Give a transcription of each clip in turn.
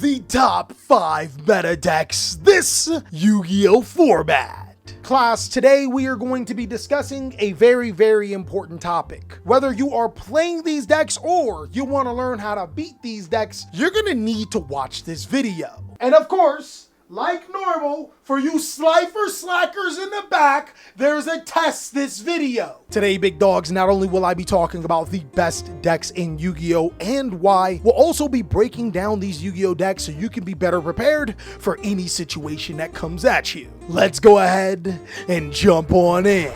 the top 5 meta decks this Yu-Gi-Oh format. Class, today we are going to be discussing a very important topic. Whether you are playing these decks or you want to learn how to beat these decks, you're going to need to watch this video. And of course, like normal, for you Slifer slackers in the back, there's a test this video. Today, big dogs, not only will I be talking about the best decks in Yu-Gi-Oh and why, we'll also be breaking down these Yu-Gi-Oh decks so you can be better prepared for any situation that comes at you. Let's go ahead and jump on in.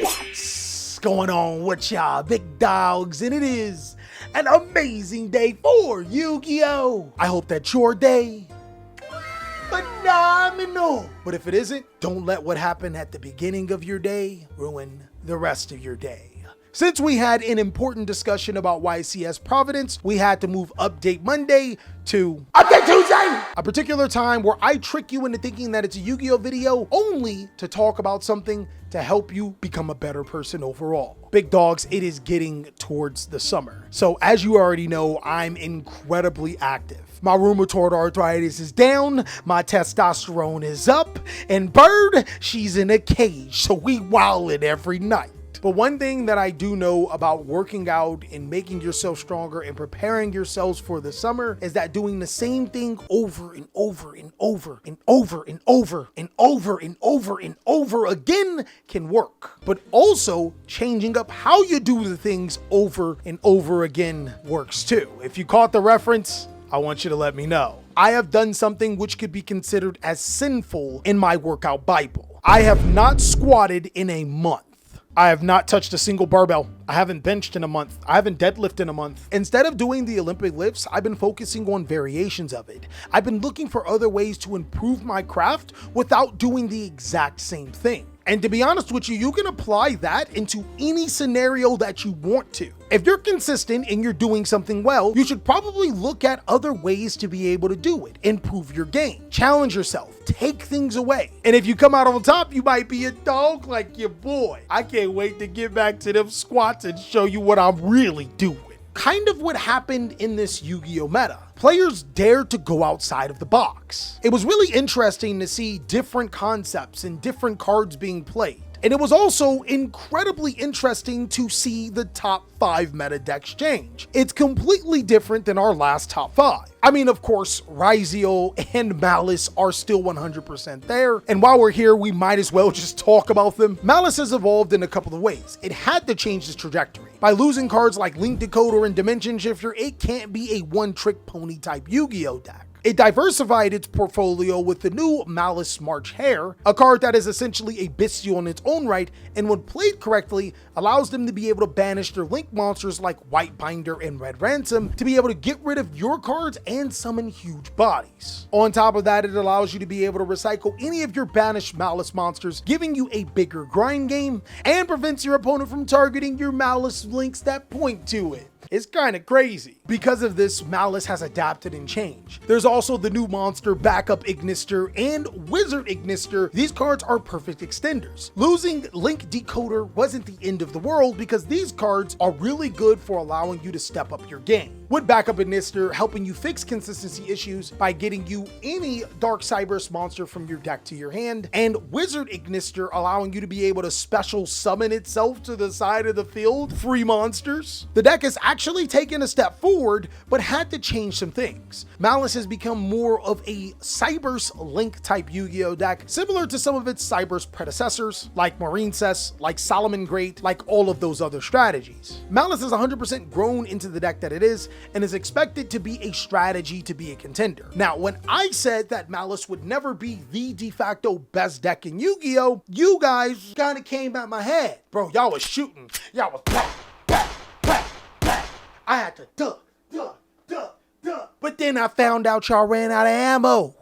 What's going on with y'all big dogs? And it is an amazing day for Yu-Gi-Oh! I hope that your day phenomenal. But if it isn't, don't let what happened at the beginning of your day ruin the rest of your day. Since we had an important discussion about YCS Providence, we had to move Update Monday to Update Tuesday, a particular time where I trick you into thinking that it's a Yu-Gi-Oh video only to talk about something to help you become a better person overall. Big dogs, it is getting towards the summer. So as you already know, I'm incredibly active. My rheumatoid arthritis is down, my testosterone is up, and Bird, she's in a cage, so we wildin' every night. But one thing that I do know about working out and making yourself stronger and preparing yourselves for the summer is that doing the same thing over and over and over and over and over and over and over and over again can work. But also changing up how you do the things over and over again works too. If you caught the reference, I want you to let me know. I have done something which could be considered as sinful in my workout Bible. I have not squatted in a month. I have not touched a single barbell. I haven't benched in a month. I haven't deadlifted in a month. Instead of doing the Olympic lifts, I've been focusing on variations of it. I've been looking for other ways to improve my craft without doing the exact same thing. And to be honest with you, you can apply that into any scenario that you want to. If you're consistent and you're doing something well, you should probably look at other ways to be able to do it. Improve your game. Challenge yourself. Take things away. And if you come out on top, you might be a dog like your boy. I can't wait to get back to them squats and show you what I'm really doing. Kind of what happened in this Yu-Gi-Oh meta. Players dared to go outside of the box. It was really interesting to see different concepts and different cards being played. And it was also incredibly interesting to see the top 5 meta decks change. It's completely different than our last top 5. I mean, of course, Yugioh and Malice are still 100% there. And while we're here, we might as well just talk about them. Malice has evolved in a couple of ways. It had to change its trajectory. By losing cards like Link Decoder and Dimension Shifter, it can't be a one-trick pony type Yu-Gi-Oh deck. It diversified its portfolio with the new Malice March Hare, a card that is essentially a bestial in its own right, and when played correctly, allows them to be able to banish their Link monsters like White Binder and Red Ransom to be able to get rid of your cards and summon huge bodies. On top of that, it allows you to be able to recycle any of your banished Malice monsters, giving you a bigger grind game, and prevents your opponent from targeting your Malice links that point to it. It's kind of crazy. Because of this, Malice has adapted and changed. There's also the new monster Backup Ignister and Wizard Ignister. These cards are perfect extenders. Losing Link Decoder wasn't the end of the world because these cards are really good for allowing you to step up your game. With Backup Ignister helping you fix consistency issues by getting you any Dark Cyberse monster from your deck to your hand, and Wizard Ignister allowing you to be able to special summon itself to the side of the field, free monsters. The deck has actually taken a step forward, but had to change some things. Malice has become more of a Cyberse Link type Yu-Gi-Oh deck, similar to some of its Cyberse predecessors, like Marincess, like Solomon Great, like all of those other strategies. Malice has 100% grown into the deck that it is, and is expected to be a strategy to be a contender. Now, when I said that Malice would never be the de facto best deck in Yu-Gi-Oh, you guys kind of came at my head. Bro, y'all was shooting. Y'all was back. I had to duck. But then I found out y'all ran out of ammo.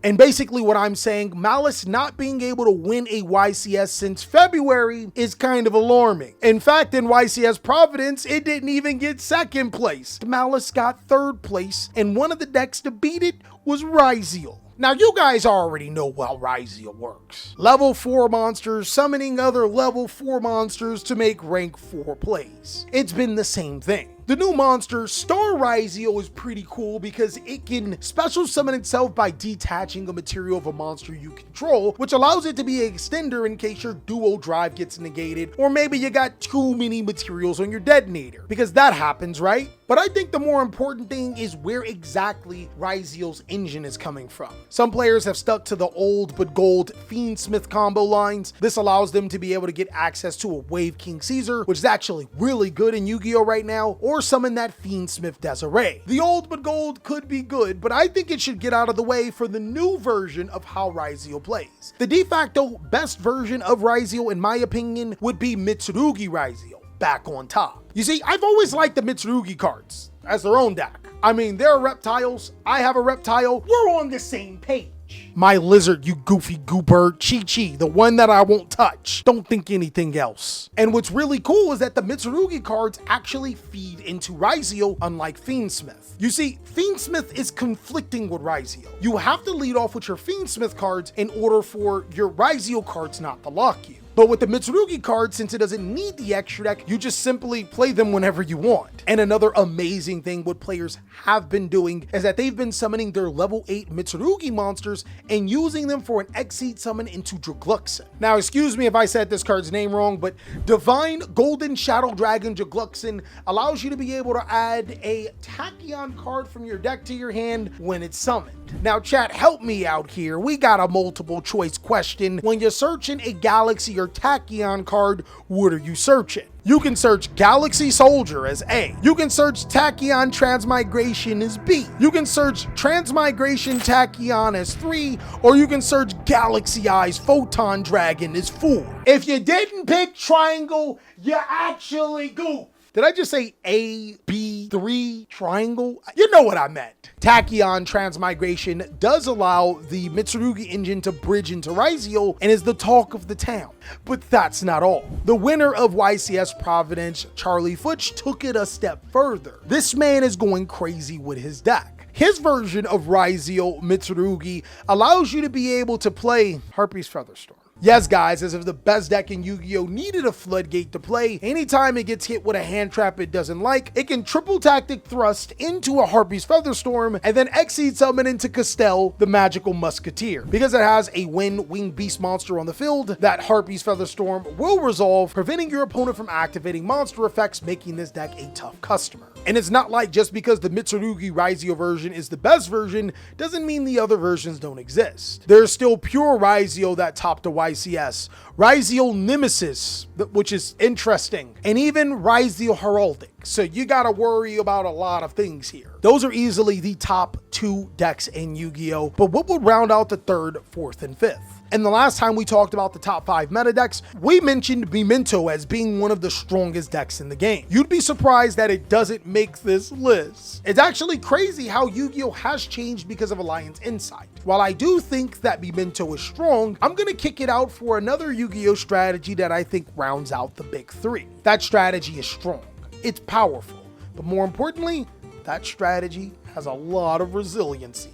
And basically what I'm saying, Malice not being able to win a YCS since February is kind of alarming. In fact, in YCS Providence, it didn't even get second place. Malice got third place, and one of the decks to beat it was Yugioh. Now, you guys already know how Yugioh works. Level 4 monsters summoning other level 4 monsters to make rank 4 plays. It's been the same thing. The new monster, Star Yugioh, is pretty cool because it can special summon itself by detaching a material of a monster you control, which allows it to be an extender in case your duo drive gets negated, or maybe you got too many materials on your detonator, because that happens, right? But I think the more important thing is where exactly Yugioh's engine is coming from. Some players have stuck to the old but gold Fiendsmith combo lines. This allows them to be able to get access to a Wave King Caesar, which is actually really good in Yu-Gi-Oh right now, or summon that Fiendsmith Desiree. The old but gold could be good, but I think it should get out of the way for the new version of how Yugioh plays. The de facto best version of Yugioh, in my opinion, would be Mitsurugi Yugioh, back on top. You see, I've always liked the Mitsurugi cards as their own deck. I mean, there are reptiles, I have a reptile, we're on the same page. My lizard, you goofy goober, Chi-Chi, the one that I won't touch. Don't think anything else. And what's really cool is that the Mitsurugi cards actually feed into Yugioh, unlike Fiendsmith. You see, Fiendsmith is conflicting with Yugioh. You have to lead off with your Fiendsmith cards in order for your Yugioh cards not to lock you. But with the Mitsurugi card, since it doesn't need the extra deck, you just simply play them whenever you want. And another amazing thing what players have been doing is that they've been summoning their level 8 Mitsurugi monsters and using them for an Exceed summon into Jugluxin. Now, excuse me if I said this card's name wrong, but Divine Golden Shadow Dragon Jugluxin allows you to be able to add a Tachyon card from your deck to your hand when it's summoned. Now, chat, help me out here. We got a multiple choice question. When you're searching a Galaxy or Tachyon card, what are you searching? You can search Galaxy Soldier as A. You can search Tachyon Transmigration as B. You can search Transmigration Tachyon as 3, or you can search Galaxy Eyes Photon Dragon as 4. If you didn't pick triangle, you actually goofed. Did I just say A, B, 3, triangle? You know what I meant. Tachyon Transmigration does allow the Mitsurugi engine to bridge into Yugioh and is the talk of the town. But that's not all. The winner of YCS Providence, Charlie Futch, took it a step further. This man is going crazy with his deck. His version of Yugioh Mitsurugi allows you to be able to play Harpy's Featherstorm. Yes, guys, as if the best deck in Yu-Gi-Oh needed a floodgate to play, anytime it gets hit with a hand trap it doesn't like, it can triple tactic thrust into a Harpy's Featherstorm and then Exceed summon into Castell, the magical musketeer. Because it has a winged beast monster on the field, that Harpy's Featherstorm will resolve, preventing your opponent from activating monster effects, making this deck a tough customer. And it's not like just because the Mitsurugi Yugioh version is the best version, doesn't mean the other versions don't exist. There's still pure Yugioh that topped the YCS, Yugioh Nemesis, which is interesting, and even Yugioh Heraldic. So you gotta worry about a lot of things here. Those are easily the top 2 decks in Yu-Gi-Oh! But what would round out the 3rd, 4th, and 5th? And the last time we talked about the top 5 meta decks, we mentioned Memento as being one of the strongest decks in the game. You'd be surprised that it doesn't make this list. It's actually crazy how Yu-Gi-Oh! Has changed because of Alliance Insight. While I do think that Memento is strong, I'm gonna kick it out for another Yu-Gi-Oh! Strategy that I think rounds out the big 3. That strategy is strong, it's powerful, but more importantly, that strategy has a lot of resiliency.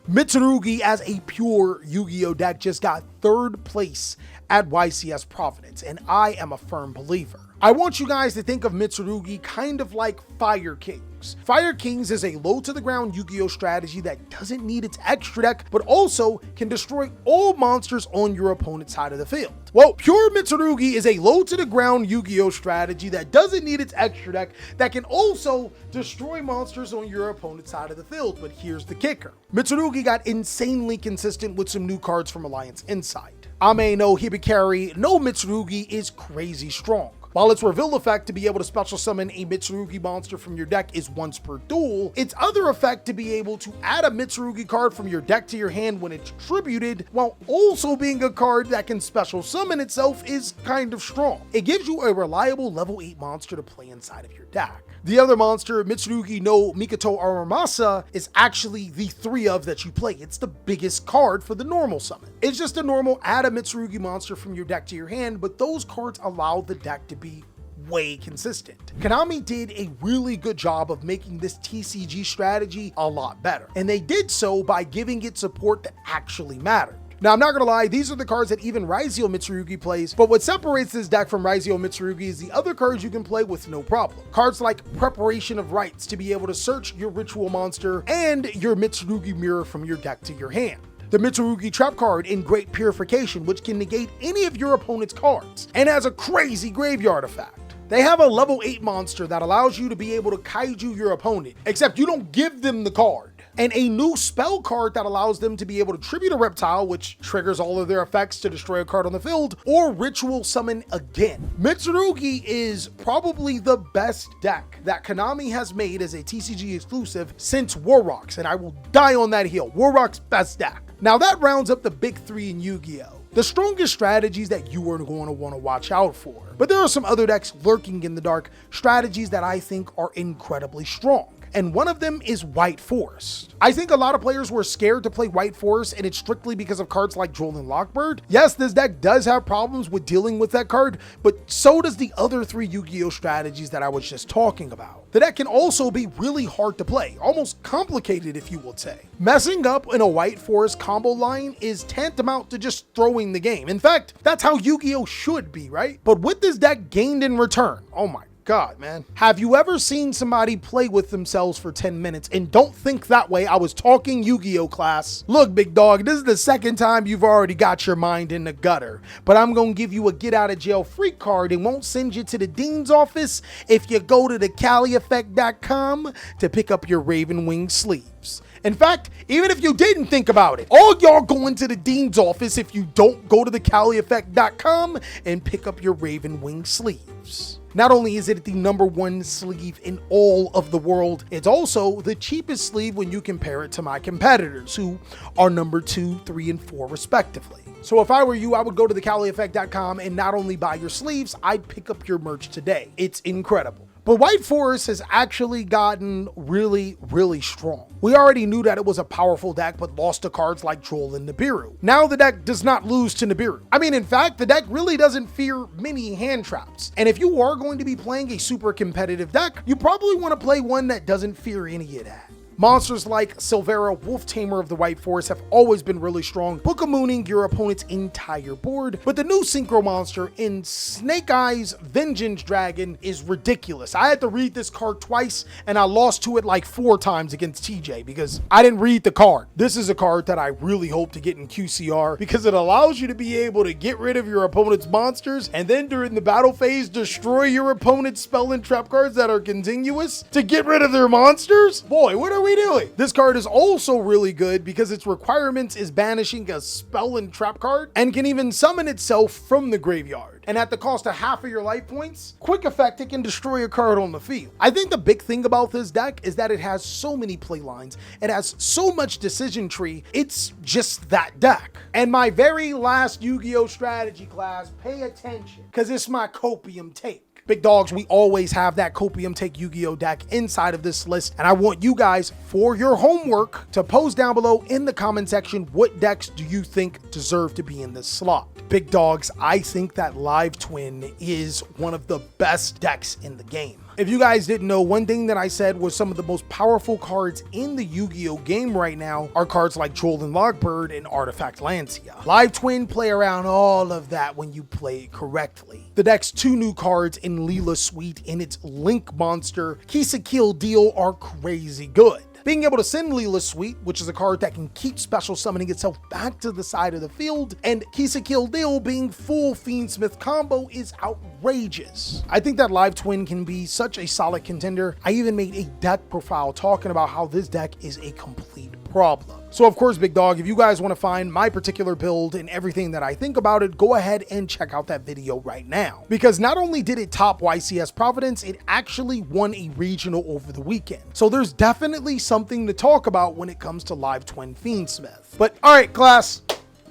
Mitsurugi as a pure Yu-Gi-Oh! Deck just got 3rd place at YCS Providence, and I am a firm believer. I want you guys to think of Mitsurugi kind of like Fire Kings. Fire Kings is a low to the ground Yu-Gi-Oh! Strategy that doesn't need its extra deck, but also can destroy all monsters on your opponent's side of the field. Well, pure Mitsurugi is a low to the ground Yu-Gi-Oh! Strategy that doesn't need its extra deck, that can also destroy monsters on your opponent's side of the field. But here's the kicker. Mitsurugi got insanely consistent with some new cards from Alliance Insight. Ame no Hibikari no Mitsurugi is crazy strong. While its reveal effect to be able to special summon a Mitsurugi monster from your deck is once per duel, its other effect to be able to add a Mitsurugi card from your deck to your hand when it's tributed, while also being a card that can special summon itself, is kind of strong. It gives you a reliable level 8 monster to play inside of your deck. The other monster, Mitsurugi no Mikoto Aramasa, is actually the 3 of that you play. It's the biggest card for the normal summon. It's just a normal add a Mitsurugi monster from your deck to your hand, but those cards allow the deck to be way consistent. Konami did a really good job of making this TCG strategy a lot better, and they did so by giving it support that actually mattered. Now, I'm not gonna lie, these are the cards that even Yugioh Mitsurugi plays, but what separates this deck from Yugioh Mitsurugi is the other cards you can play with no problem. Cards like Preparation of Rites to be able to search your ritual monster and your Mitsurugi mirror from your deck to your hand. The Mitsurugi Trap card in Great Purification, which can negate any of your opponent's cards and has a crazy graveyard effect. They have a level 8 monster that allows you to be able to kaiju your opponent, except you don't give them the card. And a new spell card that allows them to be able to tribute a reptile, which triggers all of their effects to destroy a card on the field, or ritual summon again. Mitsurugi is probably the best deck that Konami has made as a TCG exclusive since Warrock's, and I will die on that hill. Warrock's best deck. Now that rounds up the big three in Yu-Gi-Oh! The strongest strategies that you are going to want to watch out for. But there are some other decks lurking in the dark, strategies that I think are incredibly strong. And one of them is White Forest. I think a lot of players were scared to play White Forest, and it's strictly because of cards like Droll Lockbird. Yes, this deck does have problems with dealing with that card, but so does the other three Yu-Gi-Oh! Strategies that I was just talking about. The deck can also be really hard to play, almost complicated if you will say. Messing up in a White Forest combo line is tantamount to just throwing the game. In fact, that's how Yu-Gi-Oh! Should be, right? But with this deck gained in return, oh my God, man. Have you ever seen somebody play with themselves for 10 minutes? And don't think that way. I was talking Yu-Gi-Oh! Class. Look, big dog, this is the second time you've already got your mind in the gutter. But I'm going to give you a get out of jail free card and won't send you to the dean's office if you go to TheCaliEffect.com to pick up your Raven Wing sleeves. In fact, even if you didn't think about it, all y'all going to the dean's office if you don't go to TheCaliEffect.com and pick up your Raven Wing sleeves. Not only is it the #1 sleeve in all of the world, it's also the cheapest sleeve when you compare it to my competitors, who are #2, 3, and 4 respectively. So if I were you, I would go to TheCaliEffect.com and not only buy your sleeves, I'd pick up your merch today. It's incredible. But White Forest has actually gotten really, really strong. We already knew that it was a powerful deck, but lost to cards like Droll and Nibiru. Now the deck does not lose to Nibiru. I mean, in fact, the deck really doesn't fear many hand traps. And if you are going to be playing a super competitive deck, you probably want to play one that doesn't fear any of that. Monsters like Silvera, Wolf Tamer of the White Forest, have always been really strong, Book-a-mooning your opponent's entire board, but the new Synchro monster in Snake Eyes Vengeance Dragon is ridiculous. I had to read this card twice, and I lost to it like 4 times against TJ because I didn't read the card. This is a card that I really hope to get in QCR because it allows you to be able to get rid of your opponent's monsters and then during the battle phase, destroy your opponent's spell and trap cards that are continuous to get rid of their monsters? Boy, what are we doing? This card is also really good because its requirements is banishing a spell and trap card and can even summon itself from the graveyard. And at the cost of half of your life points, quick effect, it can destroy a card on the field. I think the big thing about this deck is that it has so many play lines. It has so much decision tree. It's just that deck. And my very last Yu-Gi-Oh! Strategy class, pay attention because it's my copium take. Big dogs, we always have that Copium Take Yu-Gi-Oh! Deck inside of this list, and I want you guys, for your homework, to post down below in the comment section what decks do you think deserve to be in this slot. Big dogs, I think that Live Twin is one of the best decks in the game. If you guys didn't know, one thing that I said was some of the most powerful cards in the Yu-Gi-Oh! Game right now are cards like Droll Lockbird and Artifact Lancia. Live Twin play around all of that when you play it correctly. The deck's 2 new cards in Leela Suite and its Link monster, Kisa Kill Deal, are crazy good. Being able to send Leela Suite, which is a card that can keep special summoning itself back to the side of the field, and Kisa Kill Deal being full Fiendsmith combo is outrageous. I think that Live Twin can be such a solid contender. I even made a deck profile talking about how this deck is a complete problem. So of course, big dog, if you guys want to find my particular build and everything that I think about it, go ahead and check out that video right now. Because not only did it top YCS Providence, it actually won a regional over the weekend. So there's definitely something to talk about when it comes to Live Twin Fiendsmith. But all right, class,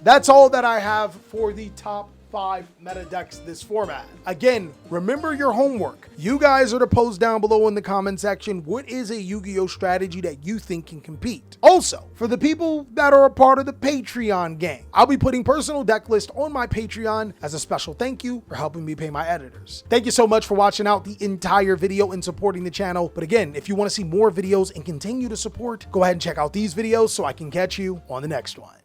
that's all that I have for the top 5 meta decks this format. Again, remember your homework. You guys are to post down below in the comment section what is a Yu-Gi-Oh! Strategy that you think can compete. Also, for the people that are a part of the Patreon gang, I'll be putting personal deck list on my Patreon as a special thank you for helping me pay my editors. Thank you so much for watching out the entire video and supporting the channel. But again, if you want to see more videos and continue to support, go ahead and check out these videos so I can catch you on the next one.